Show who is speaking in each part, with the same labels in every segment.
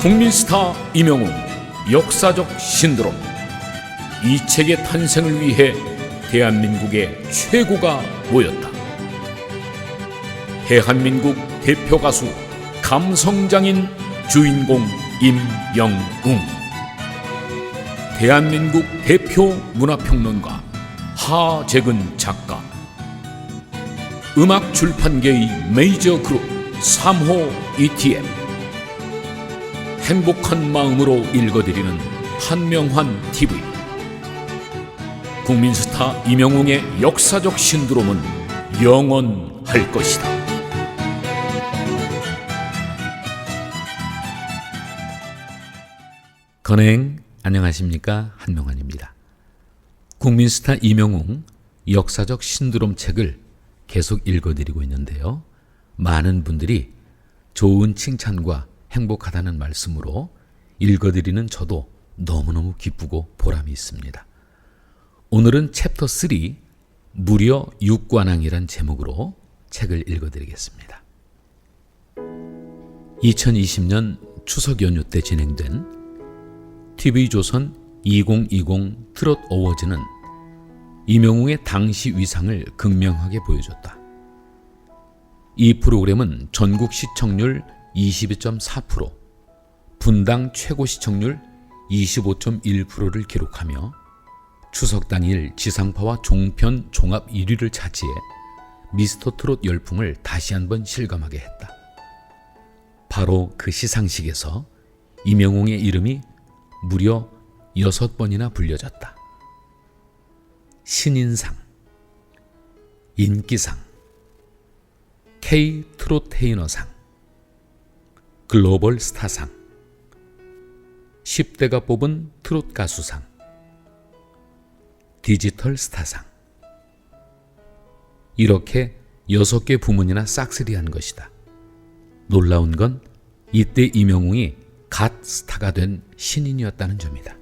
Speaker 1: 국민스타 임영웅 역사적 신드롬. 이 책의 탄생을 위해 대한민국의 최고가 모였다. 대한민국 대표 가수 감성장인 주인공 임영웅, 대한민국 대표 문화평론가 하재근 작가, 음악 출판계의 메이저 그룹 3호 ETM, 행복한 마음으로 읽어드리는 한명환 TV. 국민스타 임영웅의 역사적 신드롬은 영원할 것이다.
Speaker 2: 건행, 안녕하십니까? 한명환입니다. 국민스타 임영웅 역사적 신드롬 책을 계속 읽어드리고 있는데요. 많은 분들이 좋은 칭찬과 행복하다는 말씀으로 읽어드리는 저도 너무너무 기쁘고 보람이 있습니다. 오늘은 챕터 3 무려 육관왕이란 제목으로 책을 읽어드리겠습니다. 2020년 추석 연휴 때 진행된 TV조선 2020 트롯 어워즈는 임영웅의 당시 위상을 극명하게 보여줬다. 이 프로그램은 전국 시청률 22.4%, 분당 최고 시청률 25.1%를 기록하며 추석 당일 지상파와 종편 종합 1위를 차지해 미스터 트롯 열풍을 다시 한번 실감하게 했다. 바로 그 시상식에서 임영웅의 이름이 무려 6번이나 불려졌다. 신인상, 인기상, K 트롯테이너상, 글로벌 스타상, 10대가 뽑은 트롯 가수상, 디지털 스타상. 이렇게 6개 부문이나 싹쓸이한 것이다. 놀라운 건 이때 임영웅이 갓 스타가 된 신인이었다는 점이다.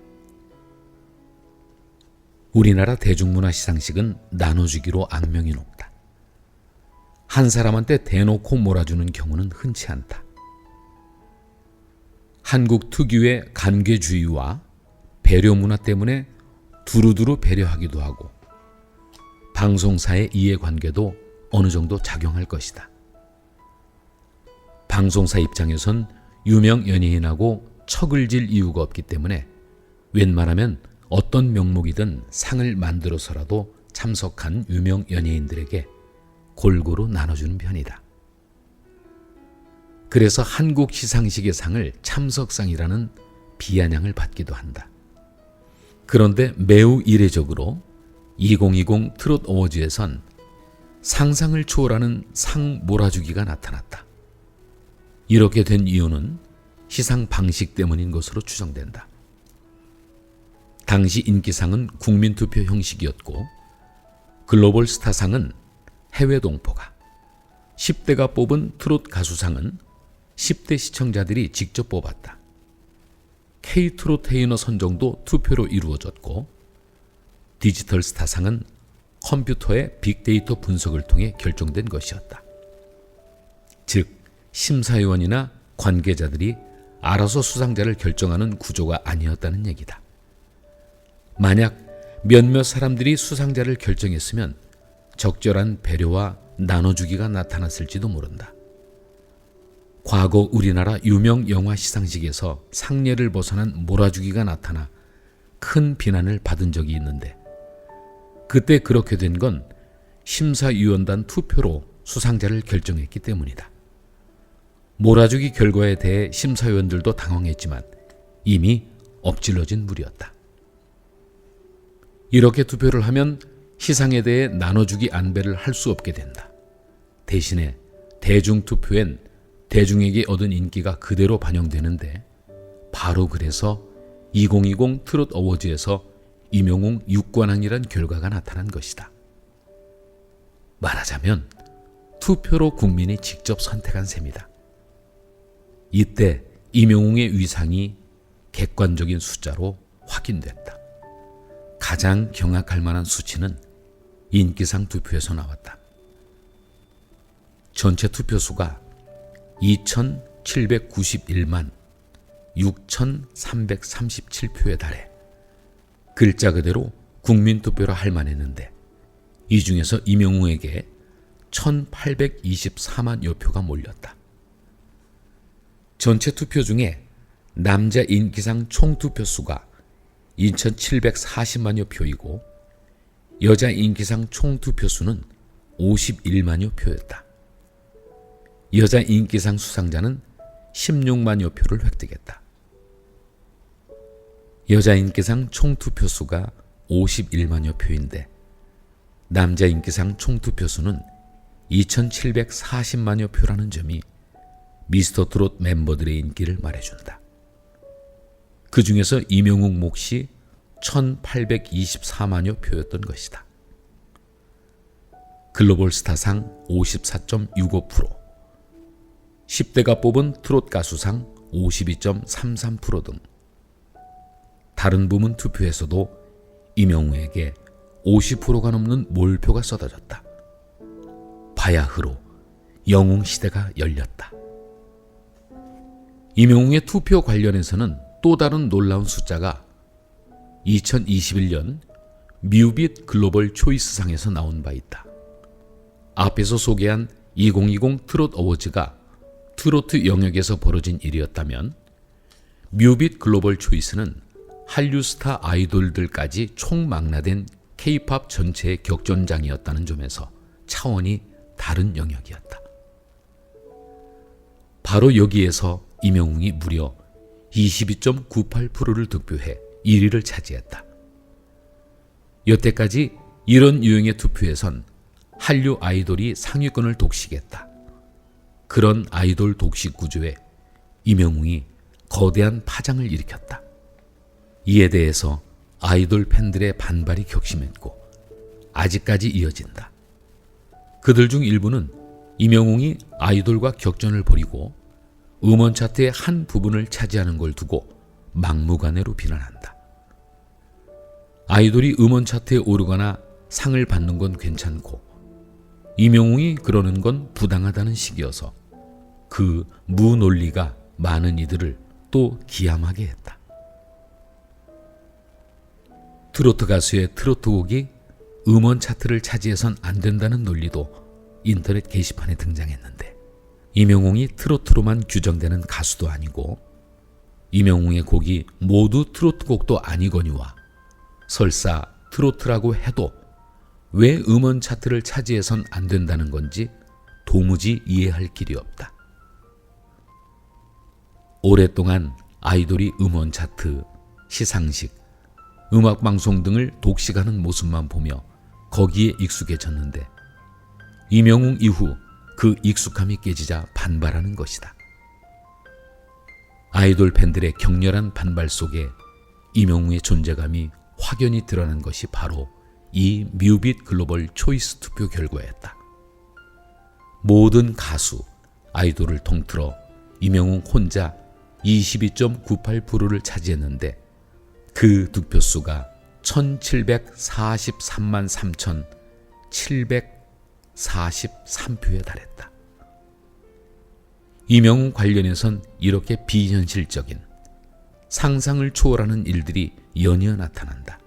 Speaker 2: 우리나라 대중문화 시상식은 나눠주기로 악명이 높다. 한 사람한테 대놓고 몰아주는 경우는 흔치 않다. 한국 특유의 간괴주의와 배려 문화 때문에 두루두루 배려하기도 하고 방송사의 이해관계도 어느 정도 작용할 것이다. 방송사 입장에선 유명 연예인하고 척을 질 이유가 없기 때문에 웬만하면 어떤 명목이든 상을 만들어서라도 참석한 유명 연예인들에게 골고루 나눠주는 편이다. 그래서 한국 시상식의 상을 참석상이라는 비아냥을 받기도 한다. 그런데 매우 이례적으로 2020 트롯 어워즈에선 상상을 초월하는 상 몰아주기가 나타났다. 이렇게 된 이유는 시상 방식 때문인 것으로 추정된다. 당시 인기상은 국민투표 형식이었고 글로벌 스타상은 해외 동포가, 10대가 뽑은 트롯 가수상은 10대 시청자들이 직접 뽑았다. K 트롯테이너 선정도 투표로 이루어졌고 디지털 스타상은 컴퓨터의 빅데이터 분석을 통해 결정된 것이었다. 즉 심사위원이나 관계자들이 알아서 수상자를 결정하는 구조가 아니었다는 얘기다. 만약 몇몇 사람들이 수상자를 결정했으면 적절한 배려와 나눠주기가 나타났을지도 모른다. 과거 우리나라 유명 영화 시상식에서 상례를 벗어난 몰아주기가 나타나 큰 비난을 받은 적이 있는데 그때 그렇게 된 건 심사위원단 투표로 수상자를 결정했기 때문이다. 몰아주기 결과에 대해 심사위원들도 당황했지만 이미 엎질러진 물이었다. 이렇게 투표를 하면 시상에 대해 나눠주기 안배를 할 수 없게 된다. 대신에 대중투표엔 대중에게 얻은 인기가 그대로 반영되는데 바로 그래서 2020 트롯 어워즈에서 임영웅 육관왕이란 결과가 나타난 것이다. 말하자면 투표로 국민이 직접 선택한 셈이다. 이때 임영웅의 위상이 객관적인 숫자로 확인됐다. 가장 경악할 만한 수치는 인기상 투표에서 나왔다. 전체 투표수가 2,791만 6,337표에 달해 글자 그대로 국민투표라 할 만했는데 이 중에서 이명웅에게 1,824만여 표가 몰렸다. 전체 투표 중에 남자 인기상 총투표 수가 2,740만여 표이고 여자 인기상 총투표 수는 51만여 표였다. 여자 인기상 수상자는 16만여 표를 획득했다. 여자 인기상 총투표 수가 51만여 표인데 남자 인기상 총투표 수는 2,740만여 표라는 점이 미스터 트롯 멤버들의 인기를 말해준다. 그 중에서 이명웅 몫이 1,824만여 표였던 것이다. 글로벌 스타상 54.65%, 10대가 뽑은 트롯 가수상 52.33% 등 다른 부문 투표에서도 이명웅에게 50%가 넘는 몰표가 쏟아졌다. 바야흐로 영웅 시대가 열렸다. 이명웅의 투표 관련해서는 또 다른 놀라운 숫자가 2021년 뮤빗 글로벌 초이스상에서 나온 바 있다. 앞에서 소개한 2020 트롯 어워즈가 트로트 영역에서 벌어진 일이었다면 뮤빗 글로벌 초이스는 한류 스타 아이돌들까지 총망라된 K-팝 전체의 격전장이었다는 점에서 차원이 다른 영역이었다. 바로 여기에서 이명웅이 무려 22.98%를 득표해 1위를 차지했다. 여태까지 이런 유형의 투표에선 한류 아이돌이 상위권을 독식했다. 그런 아이돌 독식 구조에 이명웅이 거대한 파장을 일으켰다. 이에 대해서 아이돌 팬들의 반발이 격심했고 아직까지 이어진다. 그들 중 일부는 이명웅이 아이돌과 격전을 벌이고 음원 차트의 한 부분을 차지하는 걸 두고 막무가내로 비난한다. 아이돌이 음원 차트에 오르거나 상을 받는 건 괜찮고 이명웅이 그러는 건 부당하다는 식이어서 그 무논리가 많은 이들을 또 기함하게 했다. 트로트 가수의 트로트곡이 음원 차트를 차지해선 안 된다는 논리도 인터넷 게시판에 등장했는데 이명웅이 트로트로만 규정되는 가수도 아니고 이명웅의 곡이 모두 트로트곡도 아니거니와 설사 트로트라고 해도 왜 음원 차트를 차지해선 안 된다는 건지 도무지 이해할 길이 없다. 오랫동안 아이돌이 음원 차트, 시상식, 음악방송 등을 독식하는 모습만 보며 거기에 익숙해졌는데 이명웅 이후 그 익숙함이 깨지자 반발하는 것이다. 아이돌 팬들의 격렬한 반발 속에 이명웅의 존재감이 확연히 드러난 것이 바로 이 뮤빗 글로벌 초이스 투표 결과였다. 모든 가수, 아이돌을 통틀어 이명웅 혼자 22.98%를 차지했는데 그 득표수가 1,743만 3,743표에 달했다. 이명웅 관련해선 이렇게 비현실적인 상상을 초월하는 일들이 연이어 나타난다.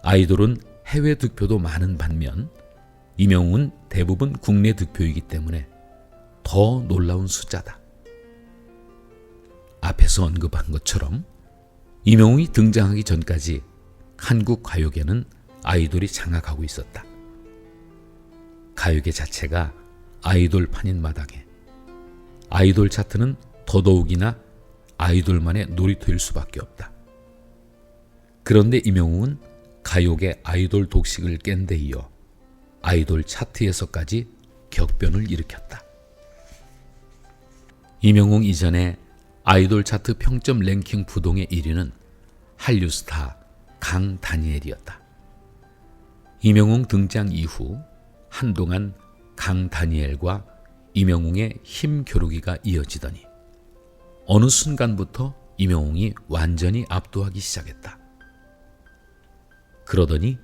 Speaker 2: 아이돌은 해외 득표도 많은 반면 이명웅은 대부분 국내 득표이기 때문에 더 놀라운 숫자다. 앞에서 언급한 것처럼 이명웅이 등장하기 전까지 한국 가요계는 아이돌이 장악하고 있었다. 가요계 자체가 아이돌판인 마당에 아이돌 차트는 더더욱이나 아이돌만의 놀이터일 수밖에 없다. 그런데 이명웅은 가요계 아이돌 독식을 깬 데 이어 아이돌 차트에서까지 격변을 일으켰다. 이명웅 이전에 아이돌 차트 평점 랭킹 부동의 1위는 한류 스타 강다니엘이었다. 이명웅 등장 이후 한동안 강다니엘과 이명웅의 힘 겨루기가 이어지더니 어느 순간부터 이명웅이 완전히 압도하기 시작했다. 그러더니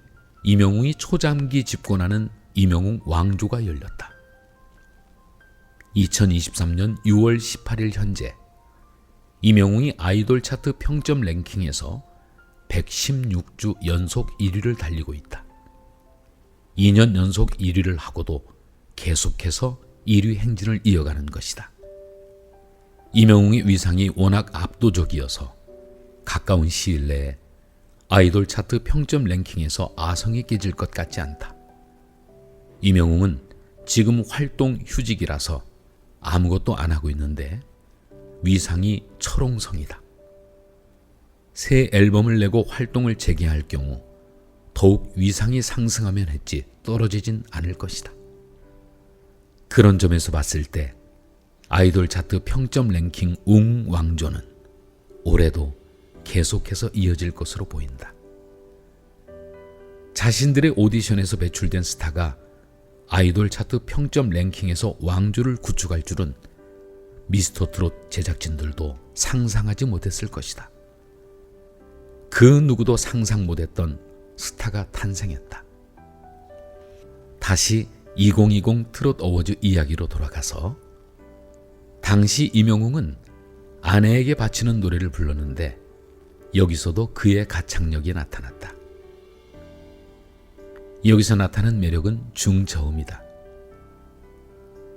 Speaker 2: 이명웅이 초장기 집권하는 이명웅 왕조가 열렸다. 2023년 6월 18일 현재 이명웅이 아이돌 차트 평점 랭킹에서 116주 연속 1위를 달리고 있다. 2년 연속 1위를 하고도 계속해서 1위 행진을 이어가는 것이다. 이명웅의 위상이 워낙 압도적이어서 가까운 시일 내에 아이돌 차트 평점 랭킹에서 아성이 깨질 것 같지 않다. 이명웅은 지금 활동 휴직이라서 아무것도 안 하고 있는데 위상이 철옹성이다. 새 앨범을 내고 활동을 재개할 경우 더욱 위상이 상승하면 했지 떨어지진 않을 것이다. 그런 점에서 봤을 때 아이돌 차트 평점 랭킹 웅왕조는 올해도 계속해서 이어질 것으로 보인다. 자신들의 오디션에서 배출된 스타가 아이돌 차트 평점 랭킹에서 왕조를 구축할 줄은 미스터트롯 제작진들도 상상하지 못했을 것이다. 그 누구도 상상 못했던 스타가 탄생했다. 다시 2020 트롯 어워즈 이야기로 돌아가서 당시 이명웅은 아내에게 바치는 노래를 불렀는데 여기서도 그의 가창력이 나타났다. 여기서 나타난 매력은 중저음이다.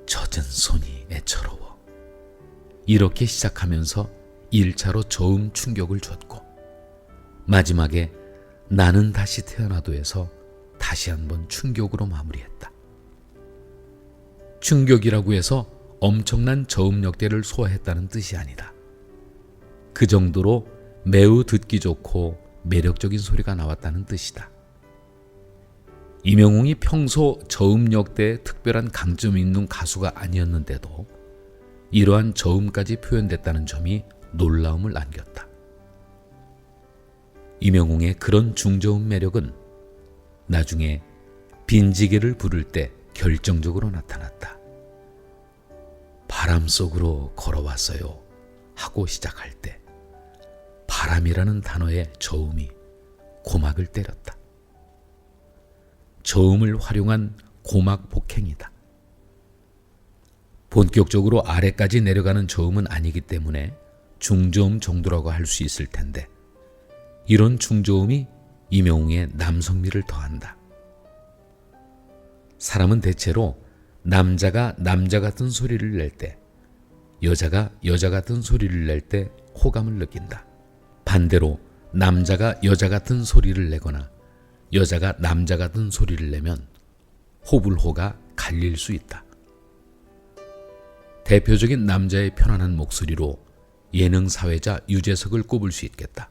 Speaker 2: 젖은 손이 애처로워. 이렇게 시작하면서 1차로 저음 충격을 줬고 마지막에 나는 다시 태어나도에서 다시 한번 충격으로 마무리했다. 충격이라고 해서 엄청난 저음역대를 소화했다는 뜻이 아니다. 그 정도로 매우 듣기 좋고 매력적인 소리가 나왔다는 뜻이다. 이명웅이 평소 저음역대에 특별한 강점이 있는 가수가 아니었는데도 이러한 저음까지 표현됐다는 점이 놀라움을 안겼다. 이명웅의 그런 중저음 매력은 나중에 빈지게를 부를 때 결정적으로 나타났다. 바람 속으로 걸어왔어요 하고 시작할 때 바람이라는 단어의 저음이 고막을 때렸다. 저음을 활용한 고막 폭행이다. 본격적으로 아래까지 내려가는 저음은 아니기 때문에 중저음 정도라고 할 수 있을 텐데 이런 중저음이 이명웅의 남성미를 더한다. 사람은 대체로 남자가 남자 같은 소리를 낼 때, 여자가 여자 같은 소리를 낼 때 호감을 느낀다. 반대로 남자가 여자 같은 소리를 내거나 여자가 남자 같은 소리를 내면 호불호가 갈릴 수 있다. 대표적인 남자의 편안한 목소리로 예능 사회자 유재석을 꼽을 수 있겠다.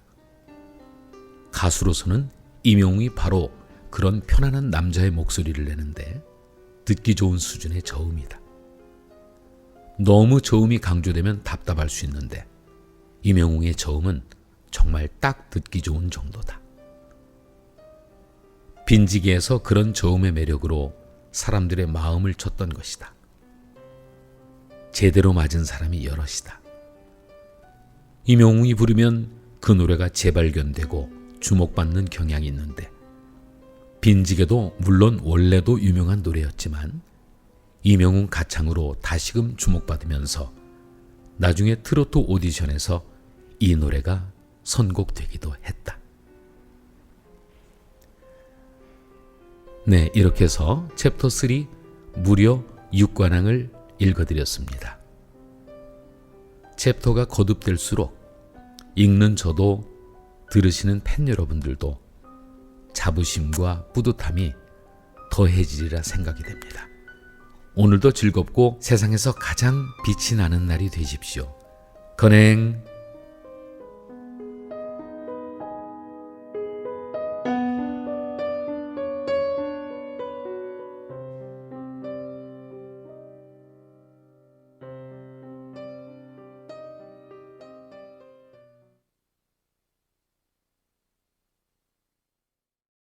Speaker 2: 가수로서는 이명웅이 바로 그런 편안한 남자의 목소리를 내는데 듣기 좋은 수준의 저음이다. 너무 저음이 강조되면 답답할 수 있는데 이명웅의 저음은 정말 딱 듣기 좋은 정도다. 빈지기에서 그런 저음의 매력으로 사람들의 마음을 쳤던 것이다. 제대로 맞은 사람이 여럿이다. 이명웅이 부르면 그 노래가 재발견되고 주목받는 경향이 있는데 빈지게도 물론 원래도 유명한 노래였지만 이명웅 가창으로 다시금 주목받으면서 나중에 트로트 오디션에서 이 노래가 선곡되기도 했다. 네, 이렇게 해서 챕터 3 무려 6관왕을 읽어드렸습니다. 챕터가 거듭될수록 읽는 저도 들으시는 팬 여러분들도 자부심과 뿌듯함이 더해지리라 생각이 됩니다. 오늘도 즐겁고 세상에서 가장 빛이 나는 날이 되십시오. 건행